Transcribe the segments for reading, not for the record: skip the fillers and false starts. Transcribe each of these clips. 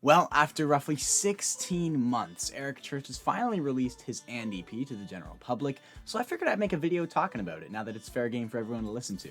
Well, after roughly 16 months, Eric Church has finally released his And EP to the general public, so I figured I'd make a video talking about it now that it's fair game for everyone to listen to.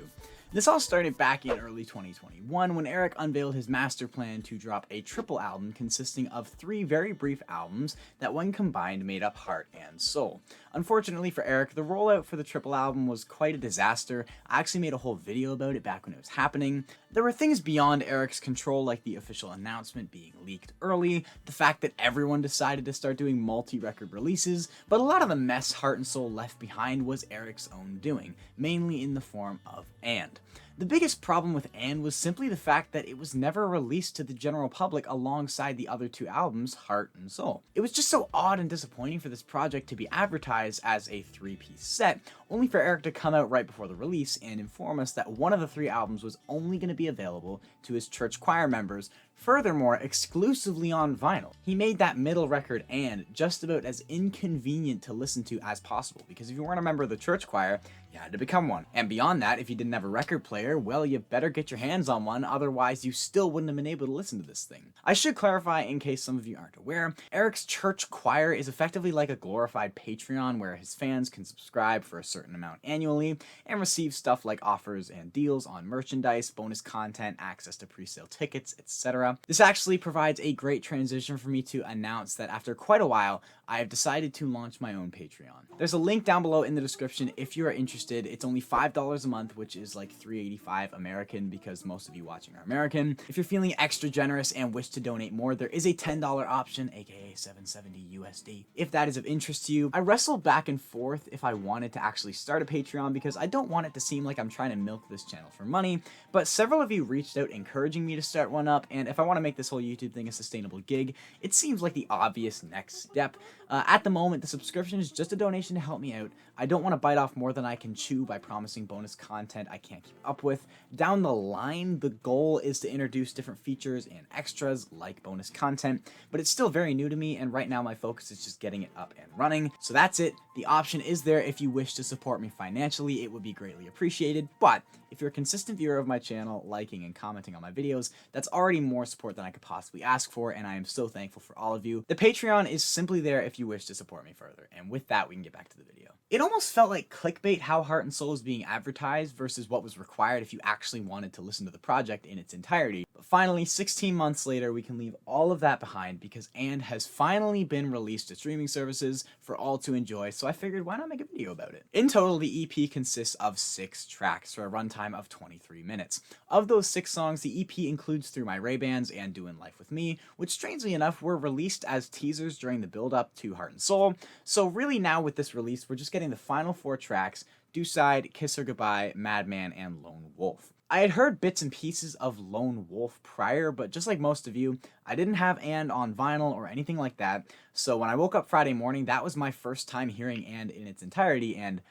This all started back in early 2021 when Eric unveiled his master plan to drop a triple album consisting of 3 very brief albums that when combined made up Heart and Soul. Unfortunately for Eric, the rollout for the triple album was quite a disaster. I actually made a whole video about it back when it was happening. There were things beyond Eric's control, like the official announcement being leaked early, the fact that everyone decided to start doing multi-record releases, but a lot of the mess Heart and Soul left behind was Eric's own doing, mainly in the form of And. The biggest problem with And was simply the fact that it was never released to the general public alongside the other 2 albums, Heart and Soul. It was just so odd and disappointing for this project to be advertised as a 3-piece set, only for Eric to come out right before the release and inform us that one of the 3 albums was only going to be available to his church choir members, furthermore exclusively on vinyl. He made that middle record And just about as inconvenient to listen to as possible, because if you weren't a member of the church choir, you had to become one. And beyond that, if you didn't have a record player, well, you better get your hands on one, otherwise you still wouldn't have been able to listen to this thing. I should clarify, in case some of you aren't aware, Eric's church choir is effectively like a glorified Patreon where his fans can subscribe for a certain amount annually and receive stuff like offers and deals on merchandise, bonus content, access to pre-sale tickets, etc. This actually provides a great transition for me to announce that after quite a while, I have decided to launch my own Patreon. There's a link down below in the description if you are interested. It's only $5 a month, which is like $3.85 American because most of you watching are American. If you're feeling extra generous and wish to donate more, there is a $10 option, aka $7.70 USD. If that is of interest to you, I wrestled back and forth if I wanted to actually start a Patreon because I don't want it to seem like I'm trying to milk this channel for money, but several of you reached out encouraging me to start one up, and if I want to make this whole YouTube thing a sustainable gig, it seems like the obvious next step. At the moment, the subscription is just a donation to help me out. I don't want to bite off more than I can chew by promising bonus content I can't keep up with. Down the line, the goal is to introduce different features and extras like bonus content, but it's still very new to me, and right now my focus is just getting it up and running. So that's it. The option is there if you wish to support me financially. It would be greatly appreciated, but if you're a consistent viewer of my channel, liking and commenting on my videos, that's already more support than I could possibly ask for, and I am so thankful for all of you. The Patreon is simply there if you wish to support me further, and with that, we can get back to the video. It almost felt like clickbait how Heart and Soul is being advertised versus what was required if you actually wanted to listen to the project in its entirety. But finally, 16 months later, we can leave all of that behind because And has finally been released to streaming services for all to enjoy, so I figured why not make a video about it. In total, the EP consists of 6 tracks for a runtime of 23 minutes. Of those 6 songs, the EP includes Through My Ray-Bans and Doin' Life With Me, which strangely enough were released as teasers during the build-up to Heart and Soul, so really now with this release, we're just getting the final 4 tracks, Do-Side, Kiss Her Goodbye, Madman, and Lone Wolf. I had heard bits and pieces of Lone Wolf prior, but just like most of you, I didn't have And on vinyl or anything like that, so when I woke up Friday morning, that was my first time hearing And in its entirety, and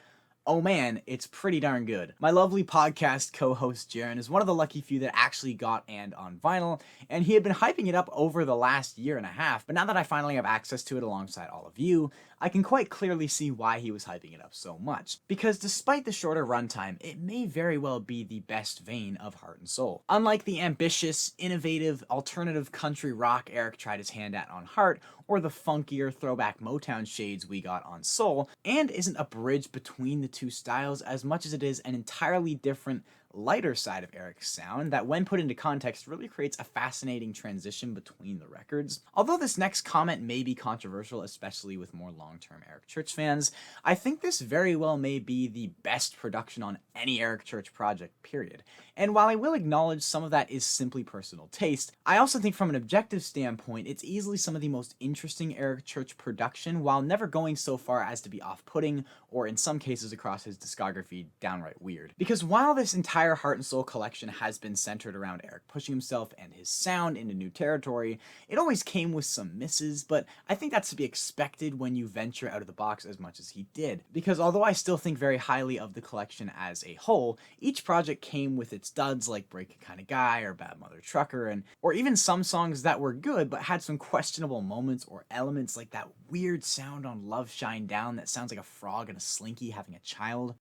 oh man, it's pretty darn good. My lovely podcast co-host Jaron is one of the lucky few that actually got And on vinyl, and he had been hyping it up over the last year and a half, but now that I finally have access to it alongside all of you, I can quite clearly see why he was hyping it up so much. Because despite the shorter runtime, it may very well be the best vein of Heart and Soul. Unlike the ambitious, innovative, alternative country rock Eric tried his hand at on Heart, or the funkier throwback Motown shades we got on Soul, And isn't a bridge between the 2 styles as much as it is an entirely different, lighter side of Eric's sound that, when put into context, really creates a fascinating transition between the records. Although this next comment may be controversial, especially with more long-term Eric Church fans, I think this very well may be the best production on any Eric Church project, period. And while I will acknowledge some of that is simply personal taste, I also think from an objective standpoint, it's easily some of the most interesting Eric Church production, while never going so far as to be off-putting, or in some cases across his discography, downright weird. Because while this entire Heart and Soul collection has been centered around Eric pushing himself and his sound into new territory, it always came with some misses, but I think that's to be expected when you venture out of the box as much as he did. Because although I still think very highly of the collection as a whole, each project came with its duds like Breaking Kinda Guy or Bad Mother Trucker, or even some songs that were good but had some questionable moments or elements, like that weird sound on Love Shine Down that sounds like a frog in a slinky having a child.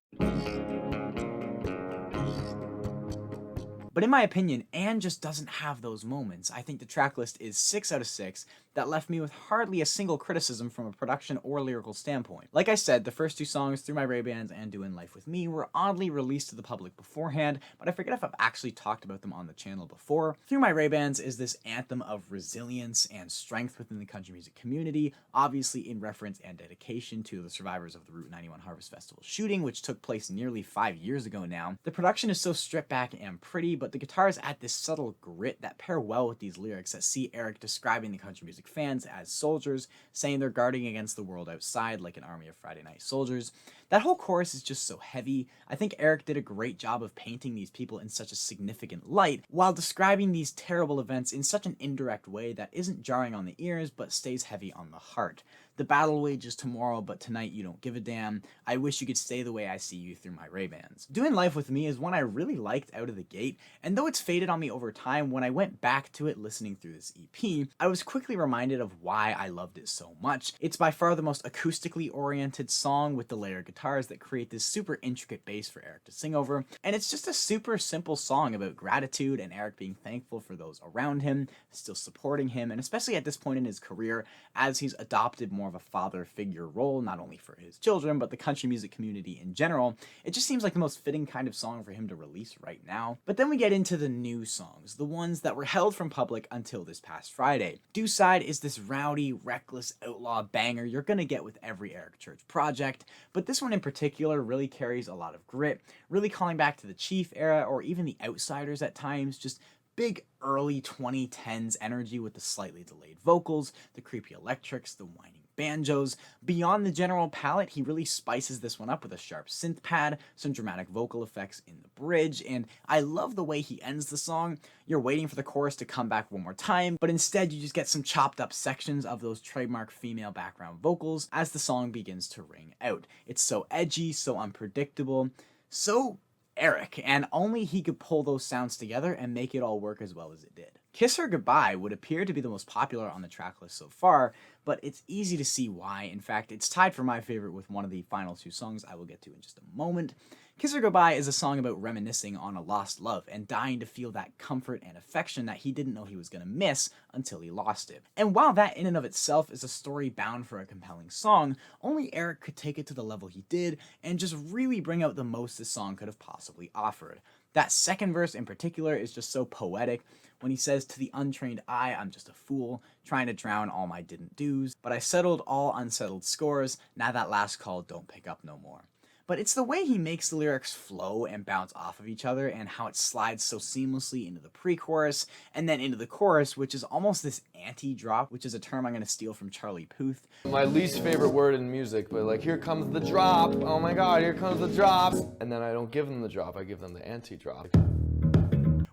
But in my opinion, Anne just doesn't have those moments. I think the track list is 6 out of 6, that left me with hardly a single criticism from a production or lyrical standpoint. Like I said, the first two songs, Through My Ray-Bans and Doing Life With Me, were oddly released to the public beforehand, but I forget if I've actually talked about them on the channel before. Through My Ray-Bans is this anthem of resilience and strength within the country music community, obviously in reference and dedication to the survivors of the Route 91 Harvest Festival shooting, which took place nearly 5 years ago now. The production is so stripped back and pretty, but the guitars add this subtle grit that pair well with these lyrics that see Eric describing the country music fans as soldiers, saying they're guarding against the world outside like an army of Friday night soldiers. That whole chorus is just so heavy. I think Eric did a great job of painting these people in such a significant light, while describing these terrible events in such an indirect way that isn't jarring on the ears, but stays heavy on the heart. The battle wages tomorrow, but tonight you don't give a damn. I wish you could stay the way I see you through my Ray-Bans. Doing Life With Me is one I really liked out of the gate, and though it's faded on me over time, when I went back to it listening through this EP, I was quickly reminded of why I loved it so much. It's by far the most acoustically oriented song with the layered guitars that create this super intricate bass for Eric to sing over, and it's just a super simple song about gratitude and Eric being thankful for those around him, still supporting him, and especially at this point in his career, as he's adopted more of a father figure role, not only for his children, but the country music community in general. It just seems like the most fitting kind of song for him to release right now. But then we get into the new songs, the ones that were held from public until this past Friday. Due Side is this rowdy, reckless, outlaw banger you're gonna get with every Eric Church project, but this one in particular really carries a lot of grit, really calling back to the Chief era or even the Outsiders at times, just big early 2010s energy with the slightly delayed vocals, the creepy electrics, the whining banjos. Beyond the general palette, he really spices this one up with a sharp synth pad, some dramatic vocal effects in the bridge, and I love the way he ends the song. You're waiting for the chorus to come back one more time, but instead you just get some chopped up sections of those trademark female background vocals as the song begins to ring out. It's so edgy, so unpredictable, so Eric, and only he could pull those sounds together and make it all work as well as it did. Kiss Her Goodbye would appear to be the most popular on the track list so far, but it's easy to see why. In fact, it's tied for my favorite with one of the final two songs I will get to in just a moment. Kiss Her Goodbye is a song about reminiscing on a lost love and dying to feel that comfort and affection that he didn't know he was going to miss until he lost it. And while that in and of itself is a story bound for a compelling song, only Eric could take it to the level he did and just really bring out the most this song could have possibly offered. That second verse in particular is just so poetic when he says, "To the untrained eye, I'm just a fool, trying to drown all my didn't do's, but I settled all unsettled scores, now that last call don't pick up no more." But it's the way he makes the lyrics flow and bounce off of each other, and how it slides so seamlessly into the pre-chorus and then into the chorus, which is almost this anti-drop, which is a term I'm going to steal from Charlie Puth. My least favorite word in music, but like, here comes the drop, oh my god, here comes the drop. And then I don't give them the drop, I give them the anti-drop.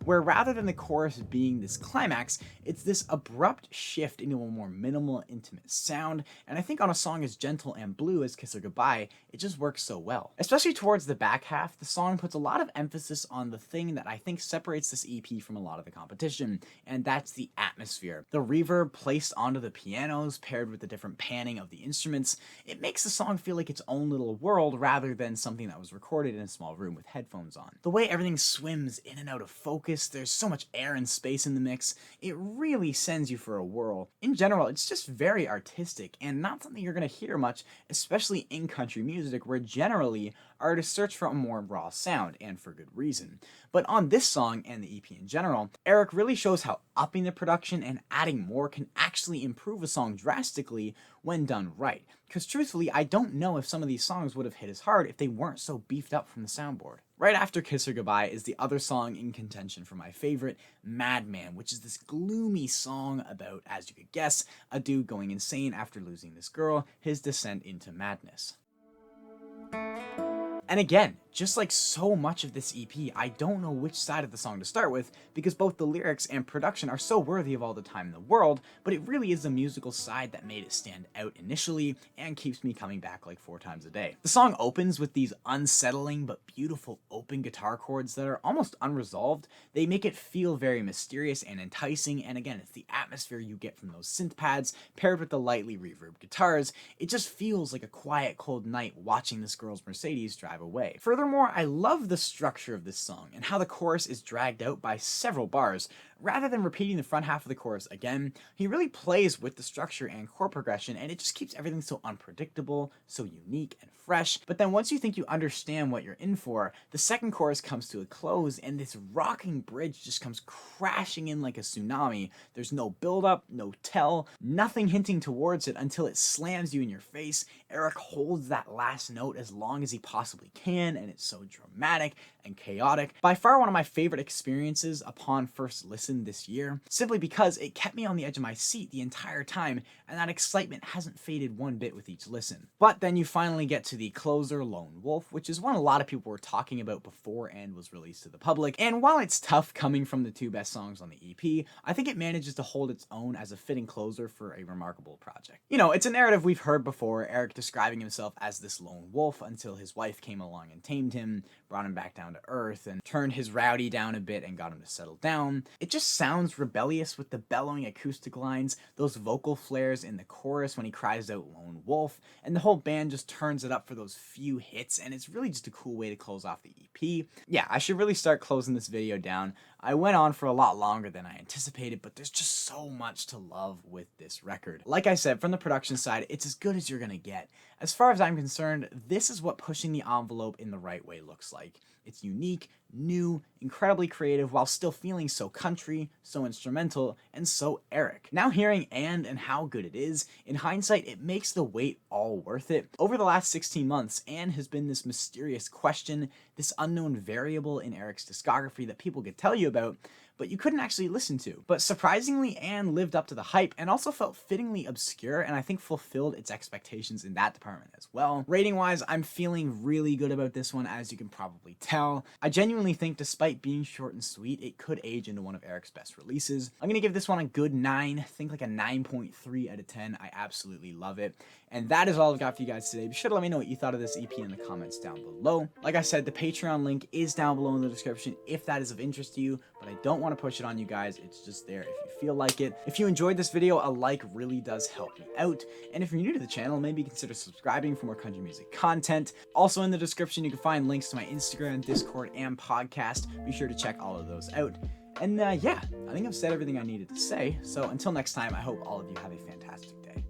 Where rather than the chorus being this climax, it's this abrupt shift into a more minimal, intimate sound, and I think on a song as gentle and blue as Kiss Her Goodbye, it just works so well. Especially towards the back half, the song puts a lot of emphasis on the thing that I think separates this EP from a lot of the competition, and that's the atmosphere. The reverb placed onto the pianos, paired with the different panning of the instruments, it makes the song feel like its own little world rather than something that was recorded in a small room with headphones on. The way everything swims in and out of focus, there's so much air and space in the mix, it really sends you for a whirl. In general, it's just very artistic and not something you're going to hear much, especially in country music, where generally artists search for a more raw sound, and for good reason. But on this song, and the EP in general, Eric really shows how upping the production and adding more can actually improve a song drastically when done right. Because truthfully, I don't know if some of these songs would have hit as hard if they weren't so beefed up from the soundboard. Right after Kiss Her Goodbye is the other song in contention for my favorite, Madman, which is this gloomy song about, as you could guess, a dude going insane after losing this girl, his descent into madness. And again, just like so much of this EP, I don't know which side of the song to start with, because both the lyrics and production are so worthy of all the time in the world, but it really is the musical side that made it stand out initially, and keeps me coming back like 4 times a day. The song opens with these unsettling but beautiful open guitar chords that are almost unresolved. They make it feel very mysterious and enticing, and again, it's the atmosphere you get from those synth pads, paired with the lightly reverb guitars. It just feels like a quiet, cold night watching this girl's Mercedes drive of way. Furthermore, I love the structure of this song and how the chorus is dragged out by several bars. Rather than repeating the front half of the chorus again, he really plays with the structure and chord progression, and it just keeps everything so unpredictable, so unique and fresh. But then once you think you understand what you're in for, the second chorus comes to a close and this rocking bridge just comes crashing in like a tsunami. There's no build up, no tell, nothing hinting towards it until it slams you in your face. Eric holds that last note as long as he possibly can, and it's so dramatic and chaotic. By far one of my favorite experiences upon first listen this year, simply because it kept me on the edge of my seat the entire time, and that excitement hasn't faded one bit with each listen. But then you finally get to the closer, Lone Wolf, which is one a lot of people were talking about before and was released to the public. And while it's tough coming from the two best songs on the EP, I think it manages to hold its own as a fitting closer for a remarkable project. You know, it's a narrative we've heard before, Eric describing himself as this lone wolf until his wife came along and tamed him, brought him back down to earth, and turned his rowdy down a bit and got him to settle down. It just sounds rebellious with the bellowing acoustic lines, those vocal flares in the chorus when he cries out lone wolf, and the whole band just turns it up for those few hits, and it's really just a cool way to close off the EP. Yeah, I should really start closing this video down. I went on for a lot longer than I anticipated, but there's just so much to love with this record. Like I said, from the production side, it's as good as you're gonna get. As far as I'm concerned, this is what pushing the envelope in the right way looks like. It's unique, new, incredibly creative, while still feeling so country, so instrumental, and so Eric. Now hearing and how good it is, in hindsight, it makes the wait all worth it. Over the last 16 months, Anne has been this mysterious question, this unknown variable in Eric's discography that people could tell you about, but you couldn't actually listen to. But surprisingly, Anne lived up to the hype and also felt fittingly obscure, and I think fulfilled its expectations in that department as well. Rating-wise, I'm feeling really good about this one, as you can probably tell. I genuinely think, despite being short and sweet, it could age into one of Eric's best releases. I'm gonna give this one a good 9, think like a 9.3 out of 10. I absolutely love it. And that is all I've got for you guys today. Be sure to let me know what you thought of this EP in the comments down below. Like I said, the Patreon link is down below in the description if that is of interest to you, but I don't want to push it on you guys. It's just there if you feel like it. If you enjoyed this video, a like really does help me out. And if you're new to the channel, maybe consider subscribing for more country music content. Also in the description, you can find links to my Instagram, Discord, and podcast. Be sure to check all of those out. And yeah, I think I've said everything I needed to say. So until next time, I hope all of you have a fantastic day.